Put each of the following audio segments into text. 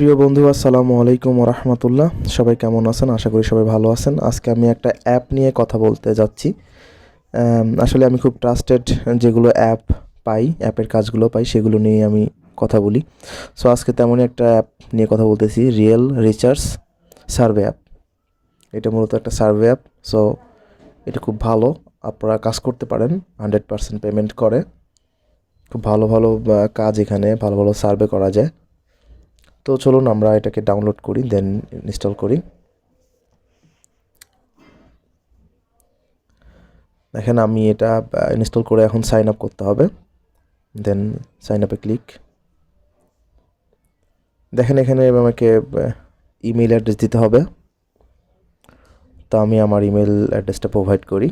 প্রিয় বন্ধু, আসসালামু আলাইকুম ওয়া রাহমাতুল্লাহ। সবাই কেমন আছেন? আশা করি সবাই ভালো আছেন। আজকে আমি একটা অ্যাপ নিয়ে কথা বলতে যাচ্ছি। আসলে আমি খুব ট্রাস্টেড যেগুলো অ্যাপ পাই, অ্যাপের কাজগুলো পাই, সেগুলো নিয়ে আমি কথা বলি। সো আজকে তেমনই একটা অ্যাপ নিয়ে কথা বলতেছি, রিয়েল রিচার্জ সার্ভে অ্যাপ। এটা মূলত একটা সার্ভে অ্যাপ। সো এটা খুব ভালো, আপনারা কাজ করতে পারেন, 100% পেমেন্ট করে। খুব ভালো ভালো কাজ এখানে, ভালো ভালো সার্ভে করা যায়। তো চলুন আমরা এটাকে ডাউনলোড করি, দেন ইনস্টল করি। দেখেন আমি এটা ইনস্টল করে এখন সাইন আপ করতে হবে, দেন সাইন আপে ক্লিক। দেখেন এখানে আমাকে ইমেল অ্যাড্রেস দিতে হবে, তো আমি আমার ইমেল অ্যাড্রেসটা প্রোভাইড করি।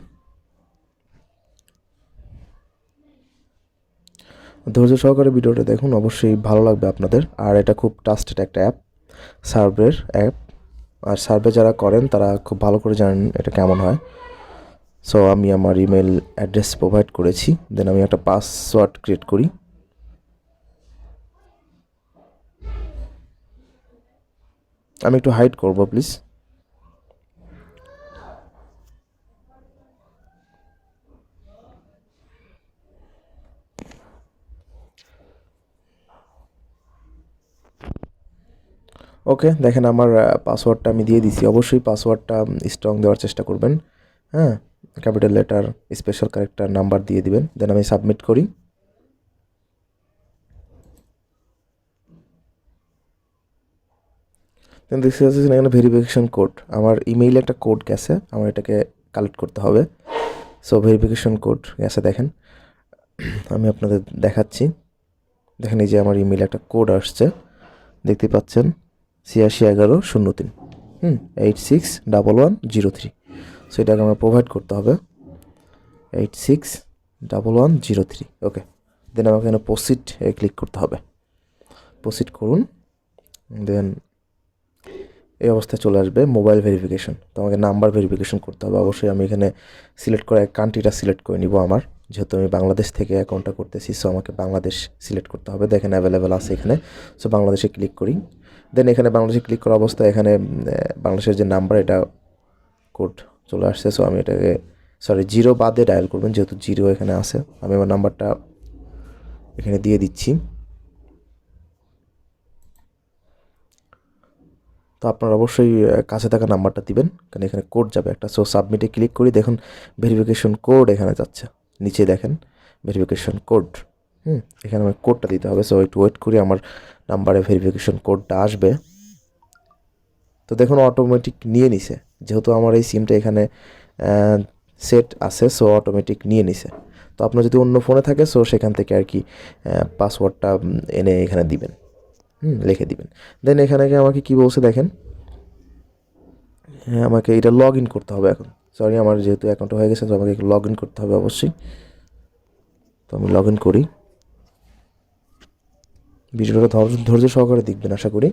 ধৈর্য সহকারে ভিডিওটা দেখুন, অবশ্যই ভালো লাগবে আপনাদের। আর এটা খুব ট্রাস্টেড একটা অ্যাপ, সার্ভের অ্যাপ। আর সার্ভে যারা করেন তারা খুব ভালো করে জানেন এটা কেমন হয়। সো আমি আমার ইমেল অ্যাড্রেস প্রোভাইড করেছি, দেন আমি একটা পাসওয়ার্ড ক্রিয়েট করি। আমি একটু হাইড করব প্লিজ। ওকে, দেখেন আমার পাসওয়ার্ডটা আমি দিয়ে দিছি। অবশ্যই পাসওয়ার্ডটা স্ট্রং দেওয়ার চেষ্টা করবেন। হ্যাঁ, capital letter, special character, number দিয়ে দিবেন, দেন আমি সাবমিট করি। দেন দেখতে পাচ্ছেন এখানে ভেরিফিকেশন কোড। আমার ইমেইলে একটা কোড গেছে, আমার এটাকে কালেক্ট করতে হবে। সো ভেরিফিকেশন কোড গেছে, দেখেন আমি আপনাদের দেখাচ্ছি। দেখেন এই যে আমার ইমেইলে একটা কোড আসছে, দেখতে পাচ্ছেন 861103 861103। সো এটাকে আমরা প্রোভাইড করতে হবে, 861103। ওকে, দেন আমাকে এখানে প্রসিড ক্লিক করতে হবে। প্রসিড করুন, দেন এই অবস্থায় চলে আসবে মোবাইল ভেরিফিকেশন। তো আমাকে নাম্বার ভেরিফিকেশন করতে হবে। অবশ্যই আমি এখানে সিলেক্ট করে কান্ট্রিটা সিলেক্ট করে নিব আমার, যেহেতু আমি বাংলাদেশ থেকে অ্যাকাউন্টটা করতেছি। সো আমাকে বাংলাদেশ সিলেক্ট করতে হবে। দেখেন অ্যাভেলেবেল আছে এখানে। সো বাংলাদেশে ক্লিক করি। দেন এখানে বাংলাদেশে ক্লিক করা অবস্থায় এখানে বাংলাদেশের যে নাম্বার, এটা কোড চলে আসছে। সো আমি এটাকে জিরো বাদে ডায়াল করবেন, যেহেতু জিরো এখানে আছে। আমি আমার নাম্বারটা এখানে দিয়ে দিচ্ছি। তো আপনারা অবশ্যই কাছে থাকা নাম্বারটা দিবেন, কারণ এখানে কোড যাবে একটা। সো সাবমিটে ক্লিক করি, দেখুন ভেরিফিকেশন কোড এখানে যাচ্ছে, নিচে দেখেন ভেরিফিকেশন কোড। এখানে আমার কোডটা দিতে হবে। সো একটু ওয়েট করি, আমার নাম্বারে ভেরিফিকেশন কোডটা আসবে। তো দেখুন অটোমেটিক নিয়ে নিছে, যেহেতু আমার এই সিমটা এখানে সেট আছে। সো অটোমেটিক নিয়ে নিছে। তো আপনার যদি অন্য ফোনে থাকে, সো সেখান থেকে আর কি পাসওয়ার্ডটা এনে এখানে দিবেন, লিখে দিবেন। দেন এখানে আমাকে কি বলছে দেখেন, হ্যাঁ আমাকে এটা লগ ইন করতে হবে এখন। সরি, আমার যেহেতু অ্যাকাউন্ট হয়ে গেছে, তো আমাকে লগ ইন করতে হবে অবশ্যই। তো আমি লগ ইন করি। ভিডিওটা ধৈর্য সহকারে দেখবেন আশা করি।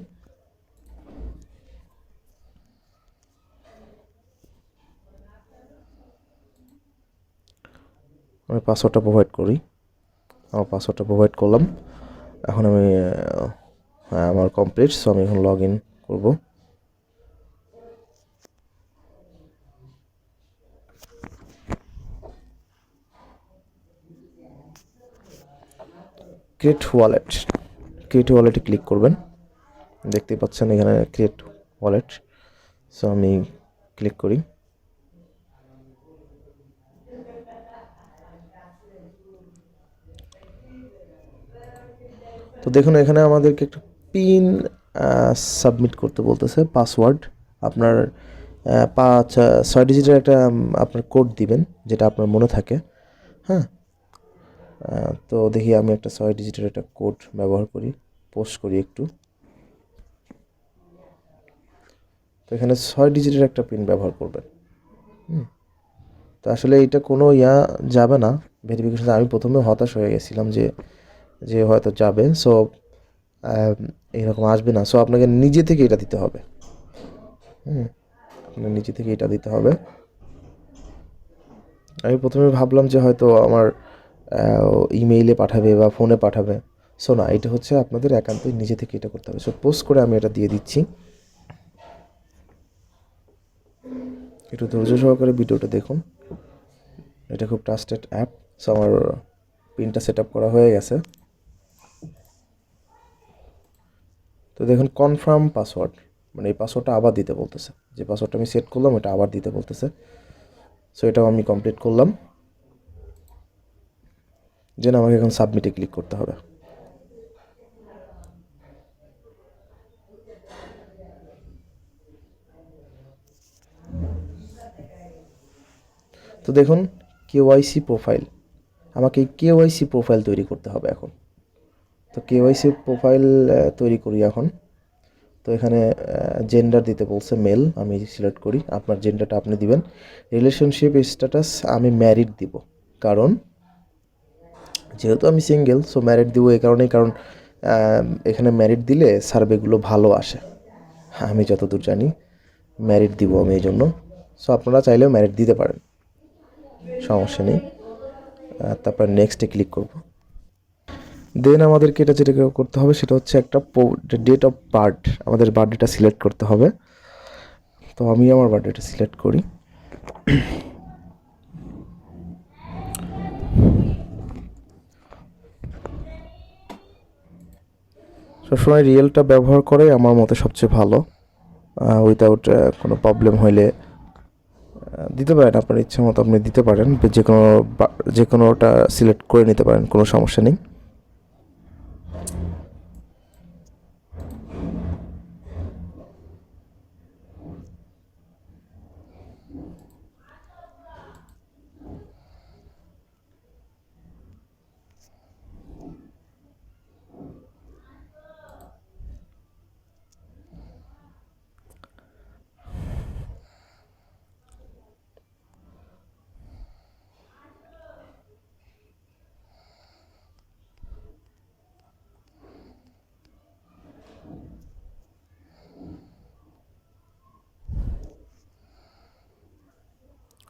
আমি পাসওয়ার্ডটা প্রোভাইড করি। আমার পাসওয়ার্ডটা প্রোভাইড করলাম। এখন আমি হ্যাঁ আমার কমপ্লিট। সো আমি এখন লগ ইন করবো। ক্রিয়েট ওয়ালেটে ক্লিক করবেন। দেখতে পাচ্ছেন এখানে ক্রিয়েট ওয়ালেট। সো আমি ক্লিক করি। তো দেখুন এখানে আমাদেরকে একটা পিন সাবমিট করতে বলতেছে, পাসওয়ার্ড। আপনার 6 ডিজিটের একটা আপনার কোড দিবেন, যেটা আপনার মনে থাকে। হ্যাঁ, তো দেখি আমি একটা 6 ডিজিটের একটা কোড ব্যবহার করি, পোস্ট করি একটু। তো এখানে 6 ডিজিটের একটা পিন ব্যবহার করবেন। তো আসলে এটা কোনো যাবে না ভেরিফিকেশন। আমি প্রথমে হতাশ হয়ে গেছিলাম যে যে হয়তো যাবে। সো এরকম আসবে না। সো আপনাকে নিজে থেকে এটা দিতে হবে। আপনার নিজে থেকে এটা দিতে হবে। আমি প্রথমে ভাবলাম যে হয়তো আমার ইমেইলে পাঠাবে বা ফোনে পাঠাবে। সো না, এটা হচ্ছে আপনাদের একান্তই নিজে থেকে এটা করতে হবে। সো পোস্ট করে আমি এটা দিয়ে দিচ্ছি। একটু ধৈর্য সহকারে ভিডিওটা দেখুন। এটা খুব ট্রাস্টেড অ্যাপ। সো আমার পিনটা সেট আপ করা হয়ে গেছে। তো দেখুন কনফার্ম পাসওয়ার্ড, মানে এই পাসওয়ার্ডটা আবার দিতে বলতেছে। যে পাসওয়ার্ডটা আমি সেট করলাম এটা আবার দিতে বলতেছে। সো এটাও আমি কমপ্লিট করলাম। যেন আমাকে এখন সাবমিটে ক্লিক করতে হবে। তো দেখুন কেওয়াইসি প্রোফাইল, আমাকে এই কেওয়াইসি প্রোফাইল তৈরি করতে হবে এখন। তো কেওয়াইসি প্রোফাইল তৈরি করি এখন। তো এখানে জেন্ডার দিতে বলছে মেল, আমি সিলেক্ট করি। আপনার জেন্ডারটা আপনি দিবেন। রিলেশনশিপ স্ট্যাটাস আমি ম্যারিড দিব, কারণ যেহেতু আমি সিঙ্গেল, সো ম্যারিড দিব এই কারণেই, কারণ এখানে ম্যারিড দিলে সার্ভেগুলো ভালো আসে, আমি যতদূর জানি ম্যারিড দিব আমি এই জন্য। সো আপনারা চাইলেও ম্যারিড দিতে পারেন, সমস্যা নেই। তারপর নেক্সটে ক্লিক করব। দেন আমাদেরকে এটা যেটা করতে হবে সেটা হচ্ছে একটা ডেট অফ বার্থ, আমাদের বার্থডেটা সিলেক্ট করতে হবে। তো আমি আমার বার্থডেটা সিলেক্ট করি। সবসময় রিয়েলটা ব্যবহার করে আমার মতে সবচেয়ে ভালো। উইথাউট কোনো প্রবলেম হইলে দিতে পারেন, আপনার ইচ্ছা মতো আপনি দিতে পারেন, যে কোনোটা সিলেক্ট করে নিতে পারেন, কোনো সমস্যা নেই।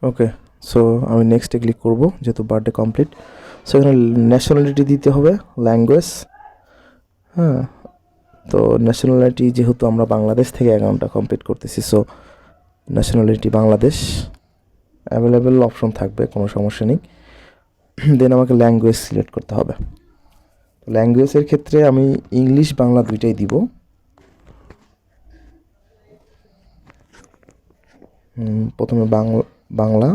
ওকে, সো আমি নেক্সটে ক্লিক করব যেহেতু বার্থডে কমপ্লিট। সো এখানে ন্যাশনালিটি দিতে হবে, ল্যাঙ্গুয়েজ। হ্যাঁ, তো ন্যাশনালিটি যেহেতু আমরা বাংলাদেশ থেকে অ্যাকাউন্টটা কমপ্লিট করতেছি, so nationality Bangladesh available option থাকবে, কোনো সমস্যা নেই। দেন আমাকে ল্যাঙ্গুয়েজ সিলেক্ট করতে হবে। ল্যাঙ্গুয়েজের ক্ষেত্রে আমি ইংলিশ বাংলা দুইটাই দিব। প্রথমে বাংলা।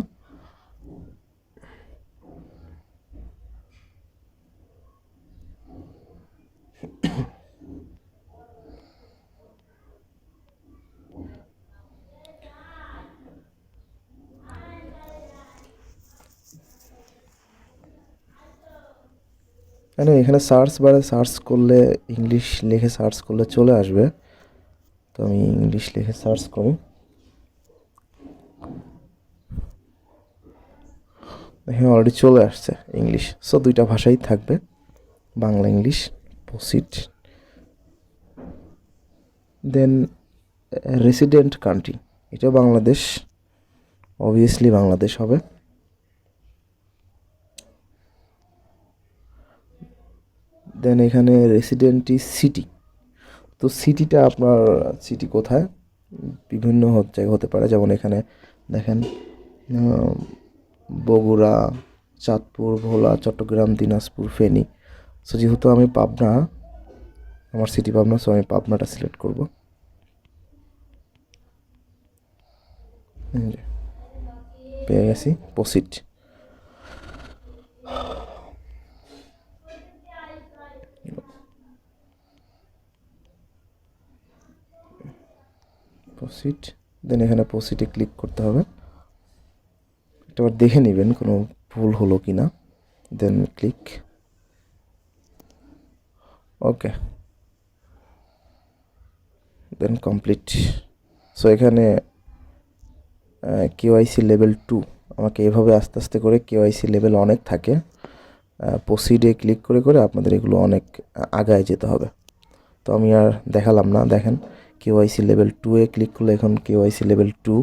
এখানে সার্চ বারে সার্চ করলে ইংলিশ লিখে সার্চ করলে চলে আসবে। তো আমি ইংলিশ লিখে সার্চ করি। এখানে অলরেডি চলে আসছে ইংলিশ। সো দুইটা ভাষাই থাকবে, বাংলা ইংলিশ। প্রসিড। দেন রেসিডেন্ট কান্ট্রি, এটা বাংলাদেশ, অবভিয়াসলি বাংলাদেশ হবে। দেন এখানে রেসিডেন্টি সিটি, তো সিটিটা আপনার সিটি কোথায়, বিভিন্ন জায়গা হতে পারে, যেমন এখানে দেখেন বগুড়া, চাঁদপুর, ভোলা, চট্টগ্রাম, দিনাজপুর, ফেনী। সো যেহেতু আমি পাবনা, আমার সিটি পাবনা, সো আমি পাবনাটা সিলেক্ট করব। পেয়ে গেছি, প্রসিড। প্রসিড। দেন এখানে প্রসিডে ক্লিক করতে হবে। একটাবার দেখে নেবেন কোনো ভুল হলো কি না। দেন ক্লিক। ওকে, দেন কমপ্লিট। সো এখানে কেওয়াইসি লেভেল 2, আমাকে এভাবে আস্তে আস্তে করে কেওয়াইসি লেভেল অনেক থাকে, প্রসিডে ক্লিক করে করে আপনাদের এগুলো অনেক আগায় যেতে হবে। তো আমি আর দেখালাম না। দেখেন কেওয়াইসি লেভেল 2-এ ক্লিক করলে এখন কেওয়াইসি লেভেল 2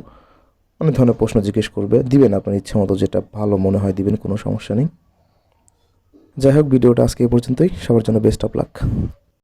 অনেক ধরনের প্রশ্ন জিজ্ঞেস করবে, দিবেন আপনার ইচ্ছে মতো যেটা ভালো মনে হয় দিবেন, কোনো সমস্যা নেই। যাই হোক, ভিডিওটা আজকে এই পর্যন্তই। সবার জন্য বেস্ট অফ লাক।